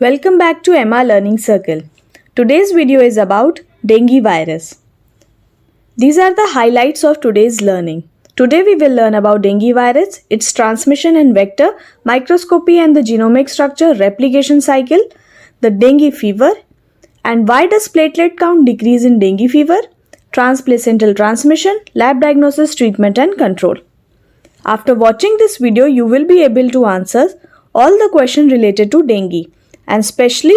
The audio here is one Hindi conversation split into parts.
Welcome back to Emma Learning Circle. Today's video is about dengue virus. These are the highlights of today's learning. Today we will learn about dengue virus, its transmission and vector, microscopy and the genomic structure, replication cycle, the dengue fever, and why does platelet count decrease in dengue fever, transplacental transmission, lab diagnosis, treatment and control. After watching this video, you will be able to answer all the questions related to dengue. And especially,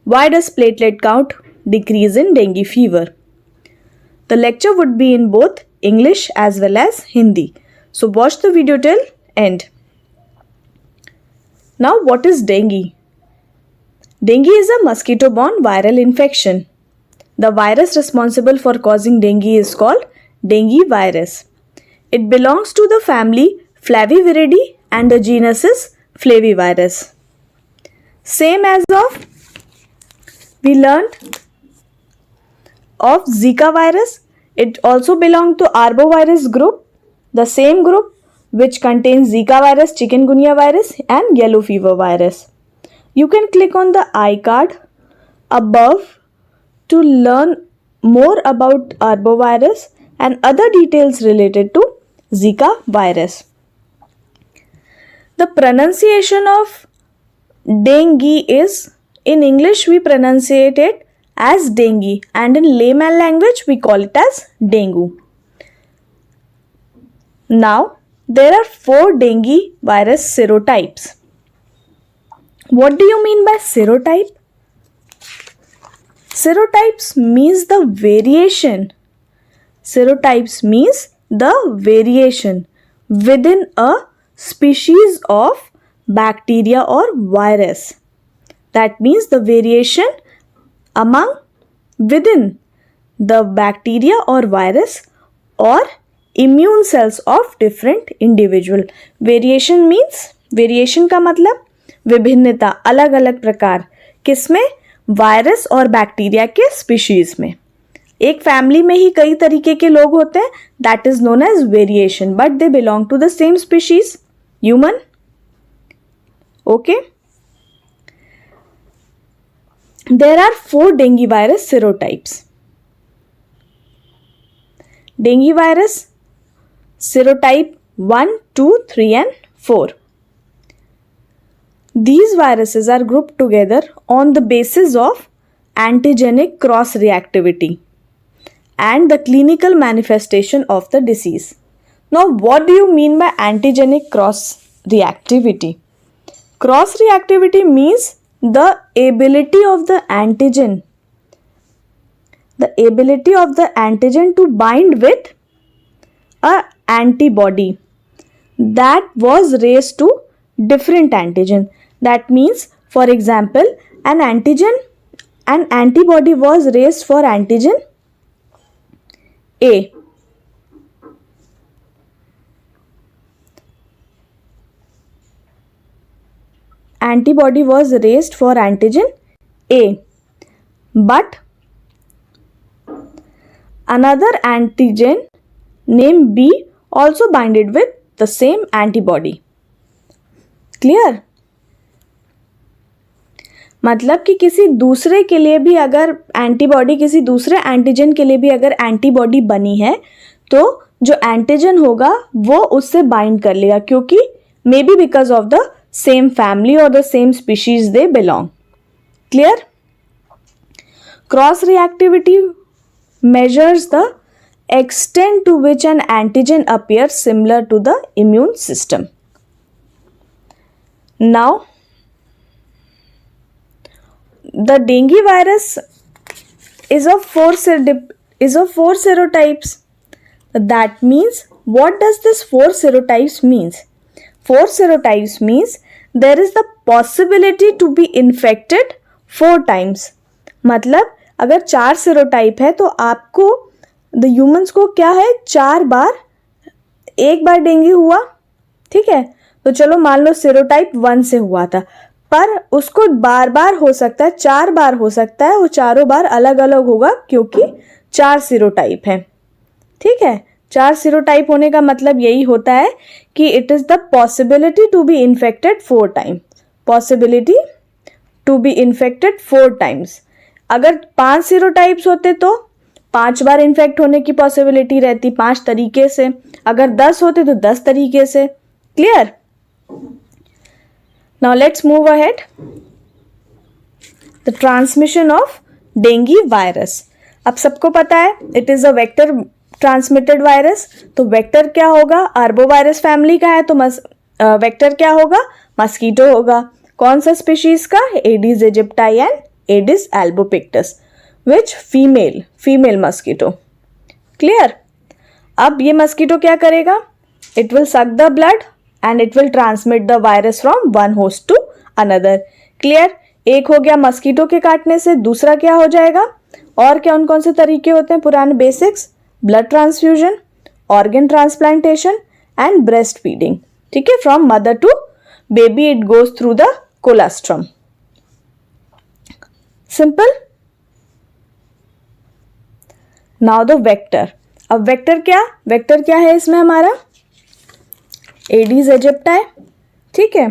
why does platelet count decrease in dengue fever? The lecture would be in both English as well as Hindi. So watch the video till end. Now what is dengue? Dengue is a mosquito-borne viral infection. The virus responsible for causing dengue is called dengue virus. It belongs to the family Flaviviridae and the genus is Flavivirus. Same as we learned of Zika virus. It also belongs to arbovirus group, the same group which contains Zika virus, chikungunya virus and yellow fever virus. You can click on the iCard above to learn more about arbovirus and other details related to Zika virus. The pronunciation of dengue is, in English we pronunciate it as dengue and in layman language we call it as dengue. Now there are 4 dengue virus serotypes. What do you mean by serotype? Serotypes means the variation. Serotypes means the variation within a species of bacteria or virus. That means the variation within the bacteria or virus or immune cells of different individual. Variation means, variation का मतलब विभिन्नता, अलग अलग प्रकार. किसमें? वायरस और बैक्टीरिया के स्पीशीज में. एक फैमिली में ही कई तरीके के लोग होते हैं. That is known as variation, but they belong to the same species, human. Okay, there are 4 dengue virus serotypes. Dengue virus serotype 1, 2, 3 and 4. These viruses are grouped together on the basis of antigenic cross-reactivity and the clinical manifestation of the disease. Now, what do you mean by antigenic cross-reactivity? Cross-reactivity means the ability of the antigen to bind with an antibody that was raised to different antigen. That means, for example, an antibody was raised for antigen A. Antibody was raised for antigen A, but another antigen named B also binded with the same antibody. Clear? मतलब कि किसी दूसरे के लिए भी अगर एंटीबॉडी, किसी दूसरे एंटीजन के लिए भी अगर एंटीबॉडी बनी है तो जो एंटीजन होगा वो उससे बाइंड कर लेगा, क्योंकि may be because of the same family or the same species they belong. Clear? Cross-reactivity measures the extent to which an antigen appears similar to the immune system. Now, the dengue virus is of 4 serotypes. That means, what does this 4 serotypes means? 4 serotypes means there is the possibility to be infected 4 times. मतलब अगर 4 serotype है तो आपको the humans को क्या है, 4 बार, एक बार डेंगू हुआ, ठीक है, तो चलो मान लो serotype 1 से हुआ था, पर उसको बार बार हो सकता है, 4 बार हो सकता है, वो चारों बार अलग अलग होगा क्योंकि 4 serotype है. ठीक है, 4 सीरोटाइप होने का मतलब यही होता है कि it is the possibility to be infected 4 time. Possibility to be infected 4 times. अगर 5 सीरोटाइप्स होते तो 5 बार इन्फेक्ट होने की पॉसिबिलिटी रहती, 5 तरीके से। अगर 10 होते तो 10 तरीके से। Clear? Now let's move ahead. The transmission of dengue virus. अब सबको पता है it is a vector transmitted virus. तो वेक्टर क्या होगा? आर्बोवायरस फैमिली का है तो वेक्टर क्या होगा? मस्कीटो होगा। कौन सा स्पीशीज का? Aedes aegypti and Aedes albopictus, which female mosquito. Clear? अब ये मस्कीटो क्या करेगा? It will suck the blood and it will transmit the virus from one host to another. Clear? एक हो गया मस्कीटो के काटने से, दूसरा क्या हो जाएगा? और कौन कौन से तरीके होते हैं पुराने basics? Blood transfusion, organ transplantation and breast feeding. ठीक है, from mother to baby it goes through the colostrum. Simple. Now the vector. अब वेक्टर क्या है इसमें हमारा? Aedes aegypti. ठीक है,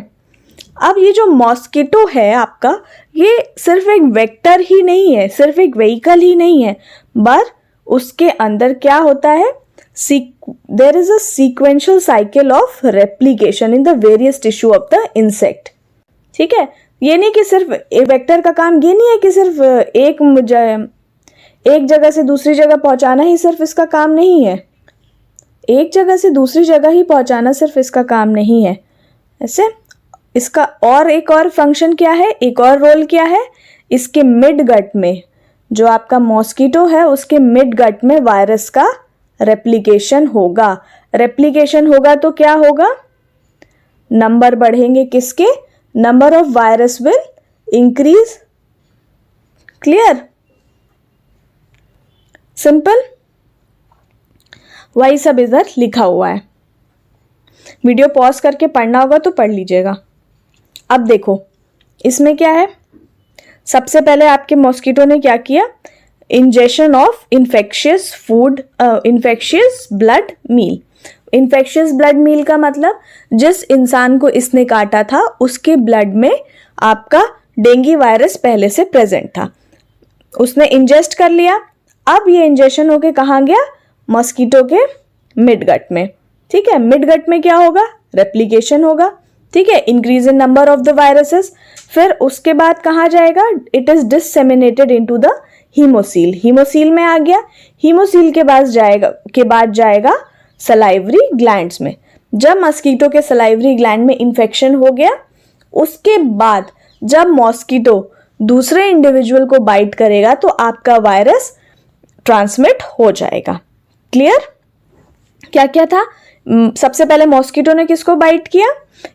अब ये जो मॉस्किटो है आपका, ये सिर्फ एक वेक्टर ही नहीं है, सिर्फ एक व्हीकल ही नहीं है, पर उसके अंदर क्या होता है? There is a sequential cycle of replication in the various tissue of the insect. ठीक है, ये नहीं कि सिर्फ वेक्टर का काम ये नहीं है कि सिर्फ एक जगह से दूसरी जगह पहुंचाना ही सिर्फ इसका काम नहीं है। एक जगह से दूसरी जगह ही पहुंचाना सिर्फ इसका काम नहीं है। ऐसे इसका और एक और फंक्शन क्या है? एक और रोल क्या है? इसके मिड गट में जो आपका मॉस्किटो है उसके मिड गट में वायरस का रेप्लिकेशन होगा। रेप्लिकेशन होगा तो क्या होगा? नंबर बढ़ेंगे किसके? Number of virus will increase. Clear? Simple. वही सब इधर लिखा हुआ है। वीडियो पॉज करके पढ़ना होगा तो पढ़ लीजिएगा। अब देखो इसमें क्या है। सबसे पहले आपके मॉस्किटो ने क्या किया? Injection of infectious blood meal. Infectious blood meal का मतलब जिस इंसान को इसने काटा था उसके ब्लड में आपका डेंगू वायरस पहले से प्रेजेंट था, उसने इंजेस्ट कर लिया। अब ये इंजेक्शन होके कहाँ गया? मॉस्किटो के मिडगट में। ठीक है, मिडगट में क्या होगा? रेप्लिकेशन होगा। ठीक है, increase in number of the viruses. फिर उसके बाद कहाँ जाएगा? It is disseminated into the haemocoel. Haemocoel में आ गया। हीमोसील के बाद जाएगा सलाइवरी ग्लैंड्स में। जब मस्कीटो के सलाइवरी ग्लैंड में इंफेक्शन हो गया, उसके बाद जब मॉस्किटो दूसरे इंडिविजुअल को बाइट करेगा तो आपका वायरस ट्रांसमिट हो जाएगा। क्लियर? क्या क्या था? सबसे पहले मॉस्किटो ने किसको बाइट किया?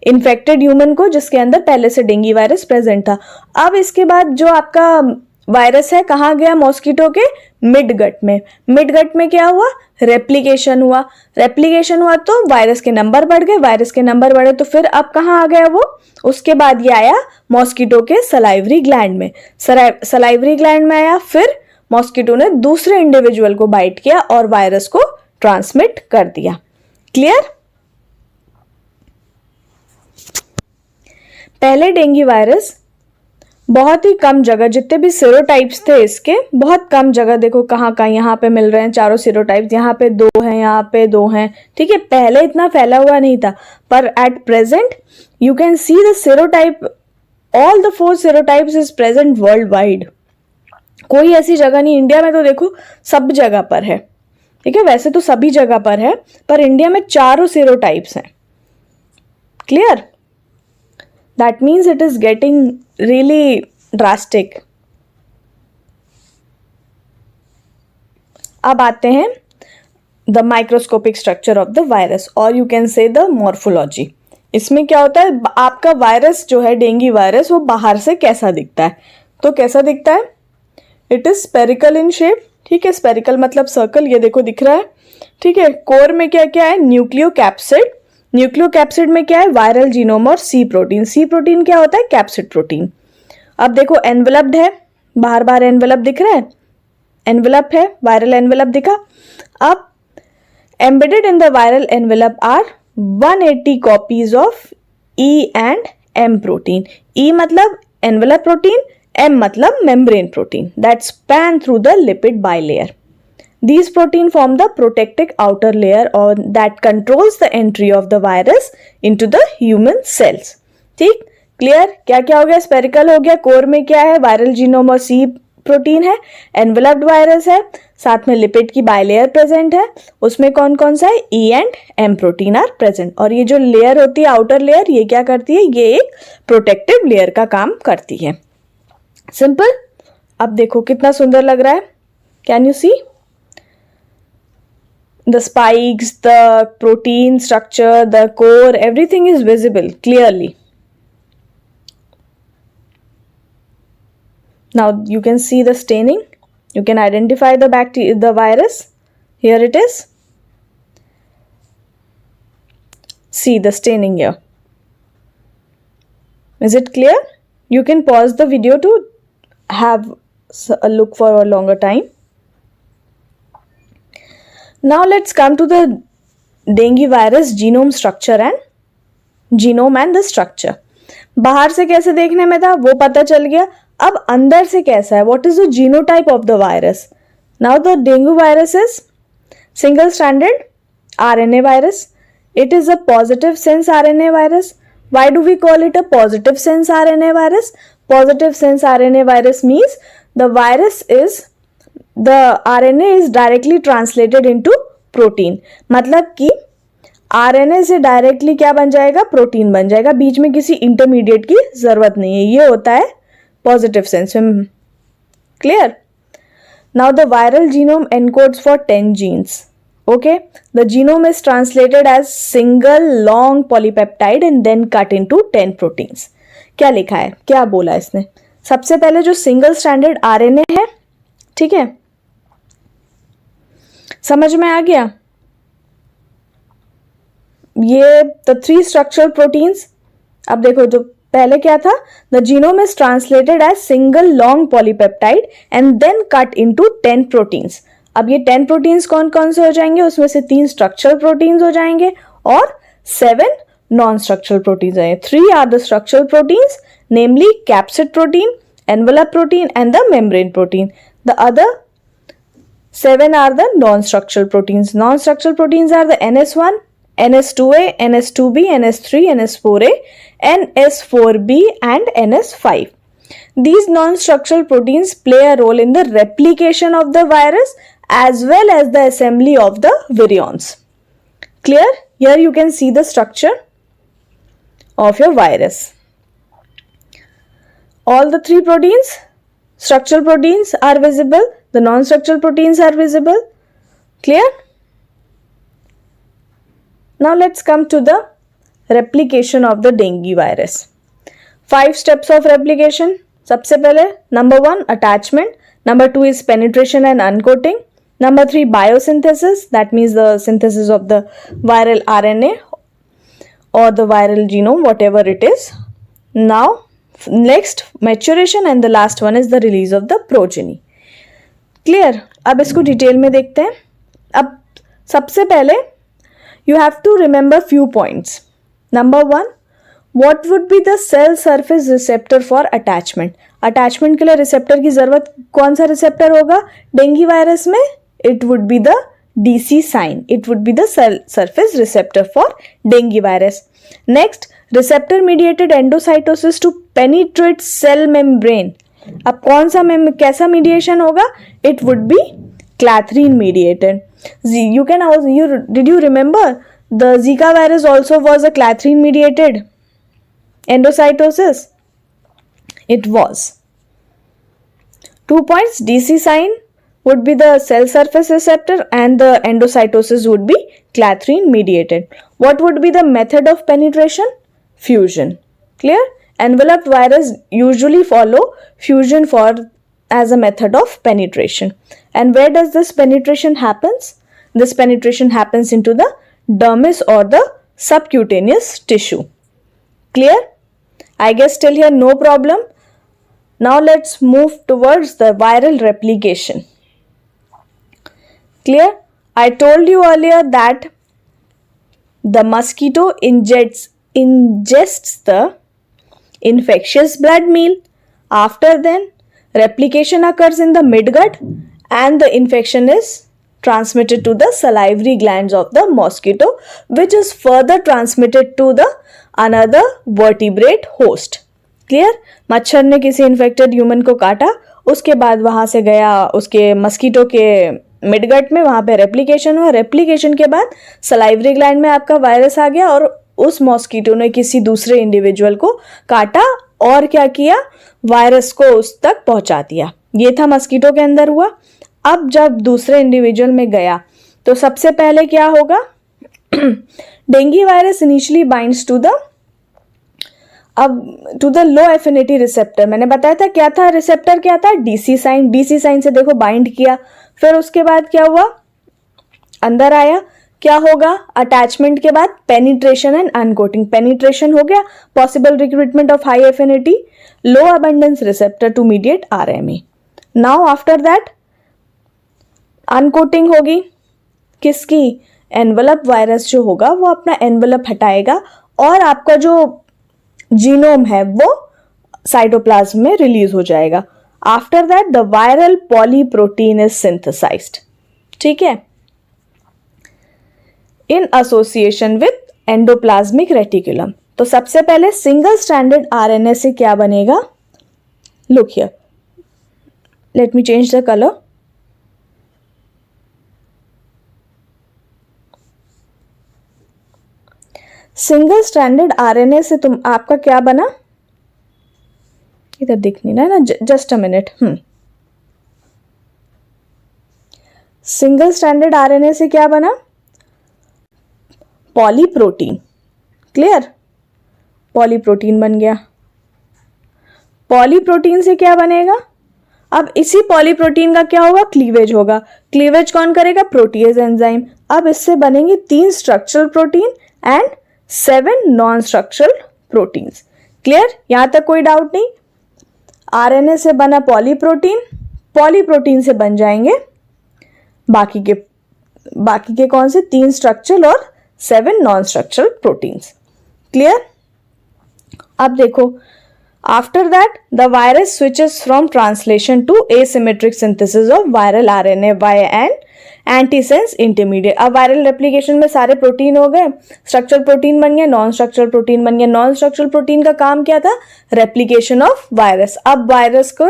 इन्फेक्टेड ह्यूमन को जिसके अंदर पहले से डेंगू वायरस प्रेजेंट था। अब इसके बाद जो आपका वायरस है कहाँ गया? मॉस्किटो के मिडगट में। मिडगट में क्या हुआ? रेप्लिकेशन हुआ। रेप्लिकेशन हुआ तो वायरस के नंबर बढ़ गए। वायरस के नंबर बढ़े तो फिर अब कहाँ आ गया वो? उसके बाद ये आया मॉस्किटो के सलाइवरी ग्लैंड में। सलाइवरी ग्लैंड में आया, फिर मॉस्किटो ने दूसरे इंडिविजुअल को बाइट किया और वायरस को ट्रांसमिट कर दिया। क्लियर? पहले डेंगू वायरस बहुत ही कम जगह, जितने भी सीरोटाइप्स थे इसके बहुत कम जगह, देखो कहाँ कहाँ यहाँ पे मिल रहे हैं चारों सीरोटाइप्स, यहाँ पे 2 हैं, यहाँ पे 2 हैं। ठीक है, पहले इतना फैला हुआ नहीं था, पर at present you can see the serotype, all the 4 सीरोटाइप्स is present world wide. कोई ऐसी जगह नहीं, इंडिया में तो देखो सब जगह पर है। ठीक है, वैसे तो सभी जगह पर है, पर इंडिया में चारों सीरोटाइप्स हैं। Clear? That means it is getting really drastic. अब आते हैं the microscopic structure of the virus, और you can see the morphology. इसमें क्या होता है? आपका वायरस जो है डेंगू वायरस, वो बाहर से कैसा दिखता है? तो कैसा दिखता है? It is spherical in shape. ठीक है, स्पेरिकल मतलब सर्कल, ये देखो दिख रहा है। ठीक है, कोर में क्या क्या है? न्यूक्लियोकैप्सिड। न्यूक्लियोकैप्सिड में क्या है? वायरल जीनोम और सी प्रोटीन। सी प्रोटीन क्या होता है? Capsid protein. अब देखो एनवेलप्ड है, बाहर बाहर एनवेलप दिख रहा है, एनवेलप है, वायरल एनवेलप दिखा। अब embedded in the viral envelope are 180 copies of E and M protein. E मतलब envelope protein, M matlab membrane protein that span through the lipid bilayer. These protein form the protective outer layer or that controls the entry of the virus into the human cells. ठीक, क्लियर? क्या क्या हो गया? स्पेरिकल हो गया, कोर में क्या है? वायरल जीनोम और सी प्रोटीन है, एनवेलप्ड वायरस है, साथ में लिपिड की बाइलेयर प्रेजेंट है, उसमें कौन कौन सा है? E and M protein are present. और ये जो लेयर होती है आउटर लेयर, ये क्या करती है? ये एक प्रोटेक्टिव लेयर का काम करती है. सिंपल. अब देखो कितना सुंदर लग रहा है. Can you see? The spikes, the protein structure, the core, everything is visible clearly. Now you can see the staining. You can identify the bacteria, the virus. Here it is. See the staining here. Is it clear? You can pause the video to have a look for a longer time. Now let's come to the dengue virus genome structure and the structure. बाहर से कैसे देखने में था वो पता चल गया. अब अंदर से कैसा है? What is the genotype of the virus? Now the dengue virus is single stranded RNA virus. It is a positive sense RNA virus. Why do we call it a positive sense RNA virus? Positive sense RNA virus means the virus is the RNA is directly translated into protein. मतलब कि RNA से डायरेक्टली क्या बन जाएगा? प्रोटीन बन जाएगा. बीच में किसी इंटरमीडिएट की जरूरत नहीं है. ये होता है पॉजिटिव सेंस में. Clear? Now the viral genome encodes for 10 genes. Okay, the genome is translated as single long polypeptide and then cut into 10 proteins. क्या लिखा है? क्या बोला इसने? सबसे पहले जो सिंगल स्टैंडर्ड आरएनए है, ठीक है, समझ में आ गया? ये द 3 स्ट्रक्चरल प्रोटीन्स. अब देखो जो पहले क्या था? The genome is translated as single long polypeptide and then cut into 10 proteins. अब ये 10 प्रोटीन्स कौन कौन से हो जाएंगे? उसमें से 3 स्ट्रक्चरल प्रोटीन्स हो जाएंगे और 7 नॉन स्ट्रक्चरल प्रोटीन्स आएंगे. 3 are the structural proteins, namely capsid protein, envelope protein and the membrane protein. The other 7 are the non-structural proteins. Non-structural proteins are the NS1, NS2A, NS2B, NS3, NS4A, NS4B and NS5. These non-structural proteins play a role in the replication of the virus as well as the assembly of the virions. Clear? Here you can see the structure of your virus. All the 3 proteins, structural proteins are visible. The non-structural proteins are visible. Clear? Now let's come to the replication of the dengue virus. 5 steps of replication. सबसे पहले number 1 attachment, number 2 is penetration and uncoating, number 3 biosynthesis, that means the synthesis of the viral RNA or the viral genome, whatever it is. Now next maturation and the last one is the release of the progeny. Clear? अब इसको डिटेल में देखते हैं. अब सबसे पहले you have to remember few points. Number 1, what would be the cell surface receptor for attachment. Attachment के लिए रिसेप्टर की जरूरत, कौन सा रिसेप्टर होगा डेंगी वायरस में? It would be the DC sign. It would be the cell surface receptor for dengue virus. Next, receptor mediated endocytosis to penetrate cell membrane. अब कौन सा कैसा मीडिएशन होगा? It would be clathrin mediated. You can also, did you remember the Zika virus also was a clathrin mediated endocytosis? It was. 2 points. DC sign would be the cell surface receptor and the endocytosis would be clathrin mediated. What would be the method of penetration? Fusion. Clear? Enveloped virus usually follow fusion as a method of penetration. And where does this penetration happens? This penetration happens into the dermis or the subcutaneous tissue. Clear? I guess till here no problem. Now let's move towards the viral replication. Clear? I told you earlier that the mosquito ingests the infectious blood meal. After then, replication occurs in the midgut and the infection is transmitted to the salivary glands of the mosquito, which is further transmitted to the another vertebrate host. Clear? मच्छर ने किसी इन्फेक्टेड ह्यूमन को काटा, उसके बाद वहां से गया उसके मस्कीटो के मिडगट में, वहां पे रेप्लिकेशन हुआ, रेप्लिकेशन के बाद सलाइवरी ग्लैंड में आपका वायरस आ गया और उस मॉस्किटो ने किसी दूसरे इंडिविजुअल को काटा और क्या किया, वायरस को उस तक पहुंचा दिया। ये था मस्कीटो के अंदर हुआ। अब जब दूसरे इंडिविजुअल में गया तो सबसे पहले क्या होगा, dengue virus initially binds to the low affinity receptor. मैंने बताया था क्या था रिसेप्टर, क्या था डीसी साइन। डीसी साइन से देखो बाइंड किया, फिर उसके बाद क्या हुआ, अंदर आया, क्या होगा, अटैचमेंट के बाद पेनिट्रेशन एंड अनकोटिंग। पेनिट्रेशन हो गया, possible recruitment of high affinity low abundance receptor to mediate RMA. Now after that uncoating होगी, किसकी, एनवलप वायरस जो होगा वो अपना एनवलप हटाएगा और आपका जो जीनोम है वो साइटोप्लाज्म में रिलीज हो जाएगा। After that the viral polyprotein is synthesised, ठीक है, in association with endoplasmic reticulum. तो सबसे पहले सिंगल स्ट्रैंडेड आरएनए से क्या बनेगा, look here, let me change the colour. Single stranded RNA से तुम आपका क्या बना, इधर दिख नहीं रहा है ना, just a minute. Single stranded RNA से क्या बना, पॉलीप्रोटीन। क्लियर, पॉलीप्रोटीन बन गया। पॉलीप्रोटीन से क्या बनेगा, अब इसी पॉलीप्रोटीन का क्या होगा, क्लीवेज होगा। क्लीवेज कौन करेगा, प्रोटीएज एंजाइम। अब इससे बनेंगे 3 structural protein and 7 non structural proteins. Clear, यहां तक कोई डाउट नहीं। आरएनए से बना पॉलीप्रोटीन, पॉलीप्रोटीन से बन जाएंगे बाकी के कौन से, 3 स्ट्रक्चरल और 7 नॉन स्ट्रक्चरल प्रोटीन्स। क्लियर, अब देखो, after that the virus switches from translation to asymmetric synthesis of viral RNA by an antisense intermediate. अब वायरल रेप्लिकेशन में सारे प्रोटीन हो गए, स्ट्रक्चरल प्रोटीन बन गए, नॉन स्ट्रक्चरल प्रोटीन बन गए। नॉन स्ट्रक्चरल प्रोटीन का काम क्या था, रेप्लिकेशन ऑफ वायरस। अब वायरस को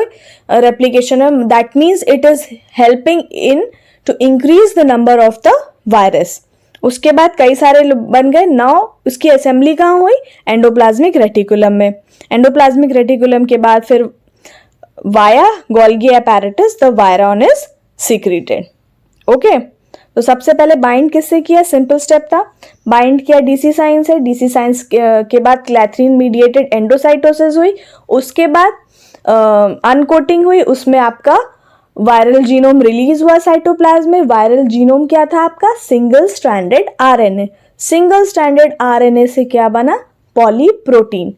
रेप्लिकेशन में, that means it is helping in to increase the number of the virus. उसके बाद कई सारे बन गए। नाउ उसकी असेंबली कहाँ हुई, एंडोप्लाज्मिक रेटिकुलम में। एंडोप्लाज्मिक रेटिकुलम के बाद फिर via Golgi apparatus the virion is secreted. Okay, तो सबसे पहले बाइंड किससे किया, सिंपल स्टेप था, बाइंड किया डीसी साइन से। डीसी साइन के बाद क्लैथरीन मीडिएटेड एंडोसाइटोसिस हुई, उसके बाद अनकोटिंग हुई, उसमें आपका वायरल जीनोम रिलीज हुआ साइटोप्लाज्म में। वायरल जीनोम क्या था आपका, single stranded RNA. Single stranded RNA से क्या बना, पॉलीप्रोटीन।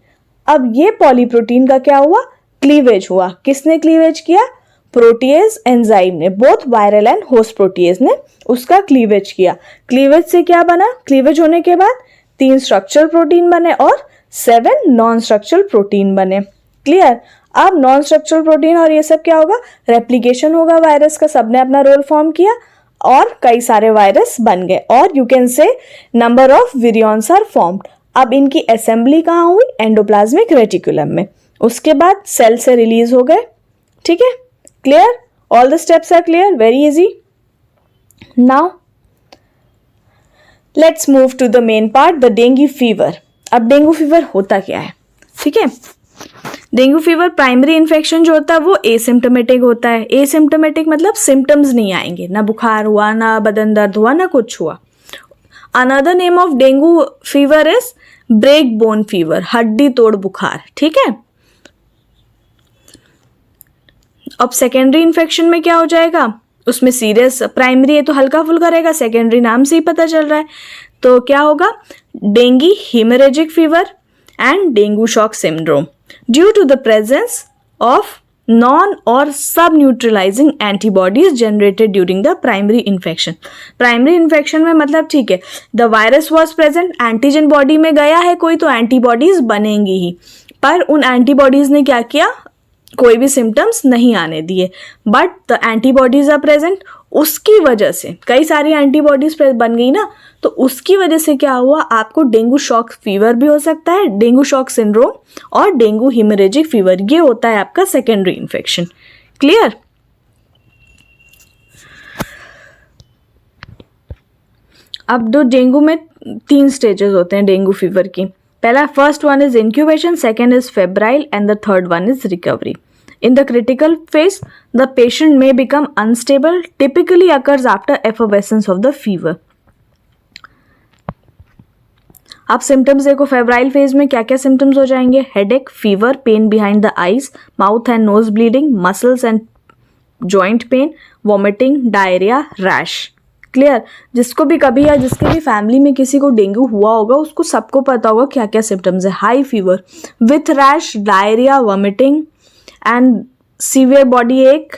अब ये पॉलीप्रोटीन का क्या हुआ, क्लीवेज हुआ। किसने क्लीवेज किया, प्रोटीएज एंजाइम ने, both viral and host protease ने उसका क्लीवेज किया। क्लीवेज से क्या बना, क्लीवेज होने के बाद 3 स्ट्रक्चरल प्रोटीन बने और 7 नॉन स्ट्रक्चरल प्रोटीन बने। क्लियर, अब नॉन स्ट्रक्चरल प्रोटीन और ये सब क्या होगा, रेप्लिकेशन होगा वायरस का, सबने अपना रोल फॉर्म किया और कई सारे वायरस बन गए और you can say number of virions are formed. अब इनकी असेंबली कहाँ हुई, एंडोप्लाज्मिक रेटिकुलम में। उसके बाद सेल से रिलीज हो गए। ठीक है, clear, all the steps are clear, very easy. Now let's move to the main part, the dengue fever. अब डेंगू फीवर होता क्या है, ठीक है। डेंगू फीवर प्राइमरी इन्फेक्शन जो होता है वो एसिम्टोमेटिक होता है। एसिम्टोमेटिक मतलब सिम्टम्स नहीं आएंगे, ना बुखार हुआ, ना बदन दर्द हुआ, ना कुछ हुआ। Another name of dengue fever is break bone fever, हड्डी तोड़ बुखार, ठीक है। अब सेकेंडरी इन्फेक्शन में क्या हो जाएगा, उसमें सीरियस, प्राइमरी है तो हल्का फुल्का रहेगा, सेकेंडरी नाम से ही पता चल रहा है। तो क्या होगा, dengue haemorrhagic fever and dengue shock syndrome due to the presence of non और sub neutralizing antibodies generated during the primary infection. Primary infection में मतलब ठीक है, the virus was present, antigen body में गया है कोई तो एंटीबॉडीज बनेंगी ही, पर उन एंटीबॉडीज ने क्या किया, कोई भी सिम्टम्स नहीं आने दिए, but the antibodies are present. उसकी वजह से कई सारी एंटीबॉडीज बन गई ना, तो उसकी वजह से क्या हुआ, आपको डेंगू शॉक फीवर भी हो सकता है, डेंगू शॉक सिंड्रोम और डेंगू हिमोरेजिक फीवर, ये होता है आपका सेकेंडरी इन्फेक्शन। क्लियर? अब जो डेंगू में 3 स्टेजेस होते हैं डेंगू फीवर की। पहला, first one is incubation, second is febrile and the third one is recovery. In the critical phase, the patient may become unstable, typically occurs after effervescence of the fever. अब सिम्टम्स देखो, फेब्राइल फेज में क्या क्या सिम्टम्स हो जाएंगे, headache, fever, pain behind the eyes, mouth and nose bleeding, muscles and joint pain, vomiting, diarrhoea, rash. Clear? जिसको भी कभी या जिसके भी फैमिली में किसी को डेंगू हुआ होगा उसको सबको पता होगा क्या क्या सिम्टम्स है। High fever with rash, diarrhoea, vomiting and severe body ache.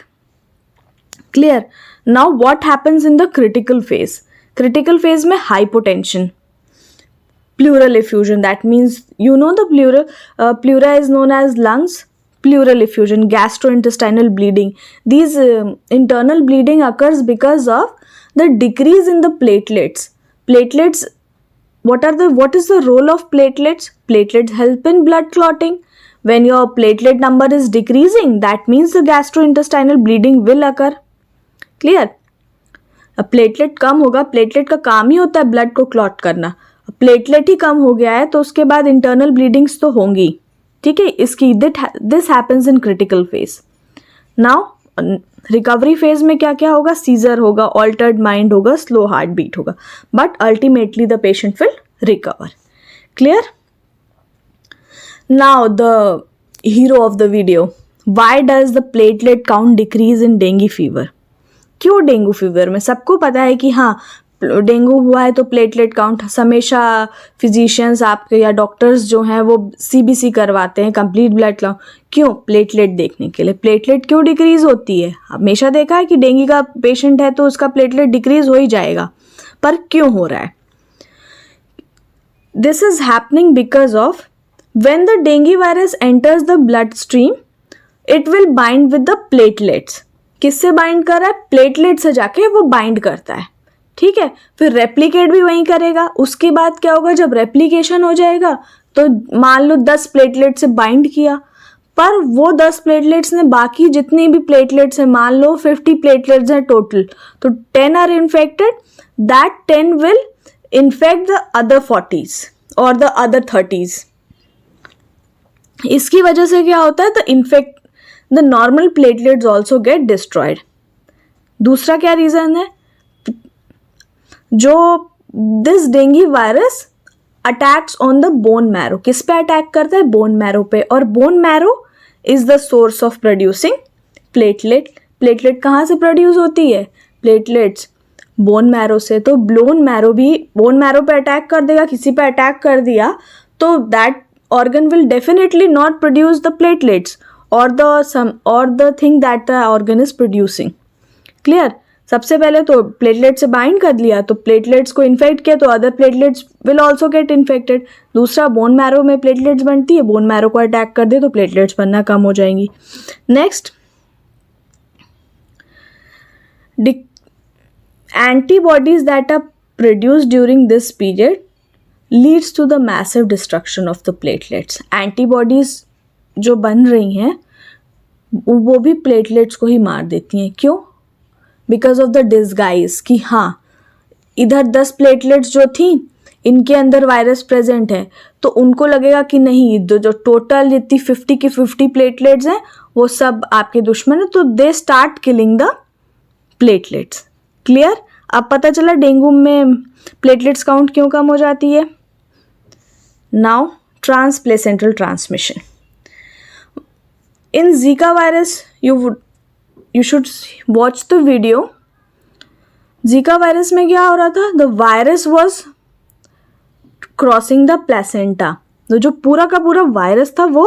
Clear? Now what happens in the critical phase? Critical phase में hypotension, pleural effusion, that means you know the pleura is known as lungs. Pleural effusion, gastrointestinal bleeding. These internal bleeding occurs because of the decrease in the platelets. Platelets, what is the role of platelets? Platelets help in blood clotting. When your platelet number is decreasing, that means the gastrointestinal bleeding will occur. Clear? अब प्लेटलेट कम होगा, प्लेटलेट का काम ही होता है ब्लड को क्लॉट करना, प्लेटलेट ही कम हो गया है तो उसके बाद इंटरनल ब्लीडिंग्स तो होंगी। ठीक है, इसकी this happens in critical phase. Now recovery phase में क्या क्या होगा, सीजर होगा, ऑल्टर्ड माइंड होगा, स्लो हार्ट बीट होगा, but ultimately the patient will recover. Clear? Now the hero of the video, why does the platelet count decrease in dengue fever? क्यों डेंगू फीवर में? सबको पता है कि हाँ डेंगू हुआ है तो प्लेटलेट काउंट हमेशा फिजिशियंस आपके या डॉक्टर्स जो हैं वो CBC करवाते हैं, कंप्लीट ब्लड काउंट। क्यों? प्लेटलेट देखने के लिए। प्लेटलेट क्यों डिक्रीज होती है? हमेशा देखा है कि डेंगू का पेशेंट है तो उसका प्लेटलेट डिक्रीज हो ही जाएगा, पर क्यों हो रहा है? This is happening because of when the dengue virus enters the bloodstream, it will bind with the platelets. किससे बाइंड कर रहा है? प्लेटलेट से जाके वो बाइंड करता है। ठीक है, फिर रेप्लिकेट भी वहीं करेगा। उसके बाद क्या होगा, जब रेप्लिकेशन हो जाएगा तो मान लो 10 प्लेटलेट से बाइंड किया, पर वो 10 प्लेटलेट्स ने बाकी जितनी भी प्लेटलेट्स हैं, मान लो 50 प्लेटलेट्स हैं टोटल, तो 10 are infected, that 10 will infect the other 40s और द अदर 30s। इसकी वजह से क्या होता है, the normal platelets also get destroyed. दूसरा क्या रीजन है, जो this dengue virus attacks on the bone marrow. किस पे अटैक करता है? बोन मैरो पे, और bone marrow is the source of producing platelet. Platelet कहाँ से प्रोड्यूस होती है? प्लेटलेट्स बोन मैरो से। तो बोन मैरो पे अटैक कर देगा, किसी पे अटैक कर दिया तो that organ will definitely not produce the platelets or the thing that the organ is producing. Clear? सबसे पहले तो प्लेटलेट से बाइंड कर लिया तो प्लेटलेट्स को इन्फेक्ट किया तो other platelets will also get infected. दूसरा, बोन मैरो में प्लेटलेट्स बनती है, बोन मैरो को अटैक कर दे तो प्लेटलेट्स बनना कम हो जाएंगी। Next, antibodies that are produced during this period leads to the massive destruction of the platelets. Antibodies जो बन रही हैं वो भी प्लेटलेट्स को ही मार देती हैं। क्यों? बिकॉज ऑफ द डिस्गाइज कि हाँ इधर 10 प्लेटलेट्स जो थी इनके अंदर वायरस प्रेजेंट है, तो उनको लगेगा कि नहीं जो टोटल जितनी 50 की 50 प्लेटलेट्स हैं वो सब आपके दुश्मन है, तो they start killing the platelets. Clear? अब पता चला डेंगू में प्लेटलेट्स काउंट क्यों कम हो जाती है। Now ट्रांसप्लेसेंटल transmission in Zika virus, you should watch the video. Zika virus में क्या हो रहा था, the virus was crossing the placenta. तो जो पूरा का पूरा वायरस था वो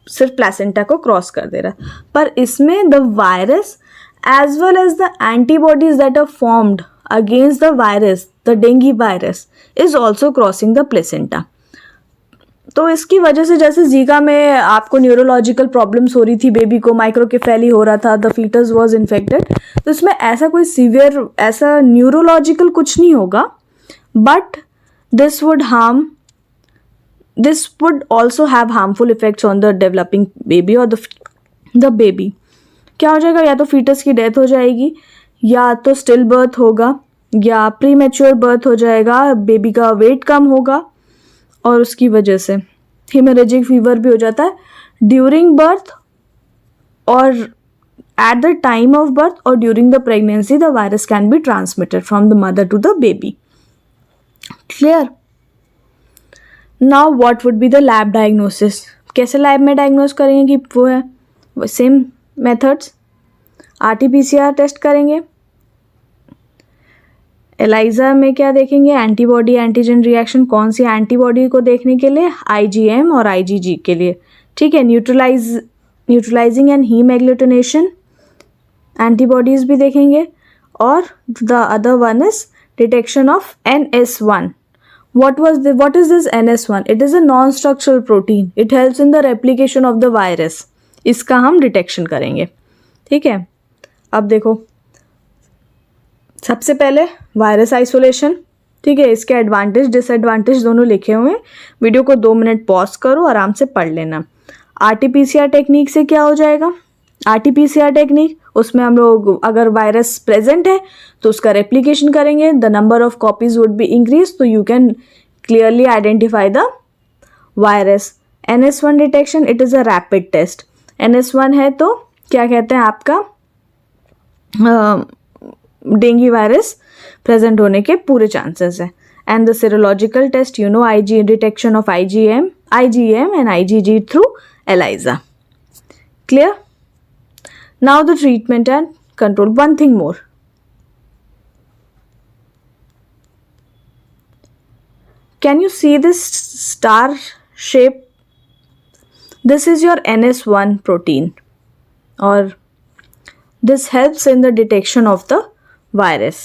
सिर्फ प्लेसेंटा को क्रॉस कर दे रहा, पर इसमें the virus as well as the antibodies that are formed against the virus, the dengue virus, is also crossing the placenta. तो इसकी वजह से जैसे जीका में आपको न्यूरोलॉजिकल प्रॉब्लम्स हो रही थी, बेबी को माइक्रोकेफेली हो रहा था, द फीटस वाज इन्फेक्टेड, तो इसमें ऐसा कोई सीवियर ऐसा न्यूरोलॉजिकल कुछ नहीं होगा, but this would also have harmful effects on the developing baby or the baby. क्या हो जाएगा, या तो फीटस की डेथ हो जाएगी, या तो स्टिल बर्थ होगा, या प्री मैच्योर बर्थ हो जाएगा, बेबी का वेट कम होगा, और उसकी वजह से हेमोरेजिक फीवर भी हो जाता है ड्यूरिंग बर्थ और at the time of birth, और during the pregnancy the virus can be transmitted from the mother to the baby. Clear? Now what would be the lab diagnosis? कैसे लैब में डायग्नोस करेंगे कि वो है? सेम मेथड्स, RT-PCR टेस्ट करेंगे. एलाइजा में क्या देखेंगे? Antibody antigen reaction. कौन सी एंटीबॉडी को देखने के लिए? IgM और IgG के लिए. ठीक है. Neutralizing and haemagglutination antibodies भी देखेंगे. और the other one is detection of NS1. What is this NS1? It is a non-structural protein. It helps in the replication of the virus. इसका हम डिटेक्शन करेंगे. ठीक है. अब देखो, सबसे पहले वायरस आइसोलेशन. ठीक है. इसके एडवांटेज डिसएडवांटेज दोनों लिखे हुए हैं. वीडियो को 2 मिनट पॉज करो, आराम से पढ़ लेना. RT-PCR टेक्निक से क्या हो जाएगा? RT-PCR टेक्निक, उसमें हम लोग अगर वायरस प्रेजेंट है तो उसका रेप्लिकेशन करेंगे. The number of copies would be increase, तो you can clearly identify the virus. NS1 detection, it is a rapid test. NS1 है तो क्या कहते हैं, आपका डेंगू वायरस प्रेजेंट होने के पूरे चांसेस है. And the serological test, you know, detection of IgM and IgG through ELISA. Clear? Now the treatment and control. One thing more. Can you see this star shape? This is your NS1 protein, or this helps in the detection of the virus.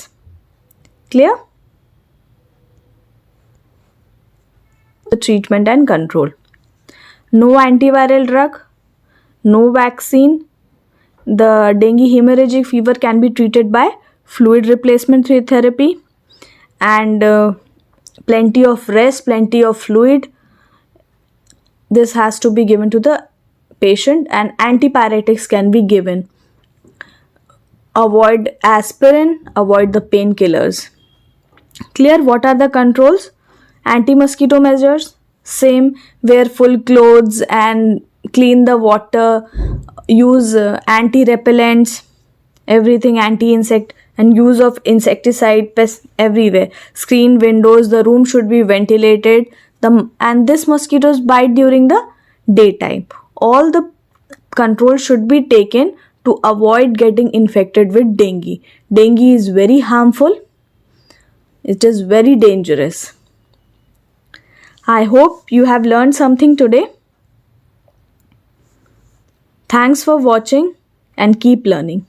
Clear? The treatment and control. No antiviral drug, no vaccine. The dengue hemorrhagic fever can be treated by fluid replacement therapy, and plenty of rest, plenty of fluid. This has to be given to the patient, and antipyretics can be given. Avoid aspirin, avoid the painkillers. Clear? What are the controls? Anti-mosquito measures, same, wear full clothes and clean the water, use anti-repellents, everything anti-insect, and use of insecticide, pest everywhere. Screen windows, the room should be ventilated, and this mosquitoes bite during the daytime. All the controls should be taken to avoid getting infected with dengue. Dengue is very harmful. It is very dangerous. I hope you have learned something today. Thanks for watching and keep learning.